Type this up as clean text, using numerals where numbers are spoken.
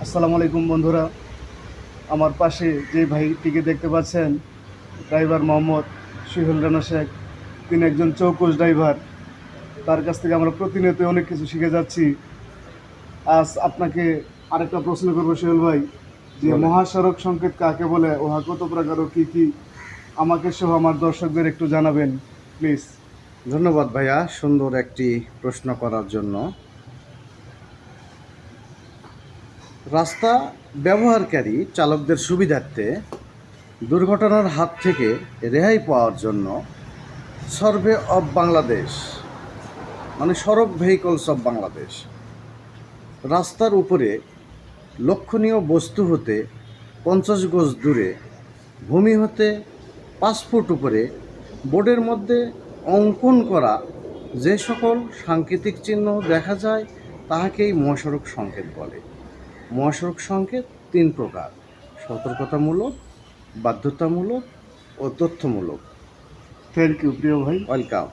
আসসালামু আলাইকুম বন্ধুরা। আমার পাশে যে ভাইটিকে দেখতে পাচ্ছেন, ড্রাইভার মোহাম্মদ সুহেল রানা শেখ। তিনি একজন চৌকস ড্রাইভার। তার কাছ থেকে আমরা প্রতিনিয়ত অনেক কিছু শিখে যাচ্ছি। আজ আপনাকে আরেকটা প্রশ্ন করবো সোহেল ভাই, যে বলেন। মহাসড়ক সংকেত কাকে বলে, উহা কত প্রকার ও কী কী, আমাকে সহ আমার দর্শকদের একটু জানাবেন প্লিজ। ধন্যবাদ ভাইয়া, সুন্দর একটি প্রশ্ন করার জন্য। রাস্তা ব্যবহারকারী চালকদের সুবিধার্থে দুর্ঘটনার হাত থেকে রেহাই পাওয়ার জন্য সার্ভে অফ বাংলাদেশ, মানে সড়ক ভেহিকলস অফ বাংলাদেশ, রাস্তার উপরে লক্ষণীয় বস্তু হতে 50 গজ দূরে, ভূমি হতে 5 ফুট উপরে বোর্ডের মধ্যে অঙ্কন করা যে সকল সাংকেতিক চিহ্ন দেখা যায় তাহাকেই মহাসড়ক সংকেত বলে। মহাসড়ক সংকেত 3 প্রকার: সতর্কতামূলক, বাধ্যতামূলক ও তথ্যমূলক। থ্যাংক ইউ প্রিয় ভাই। ওয়েলকাম।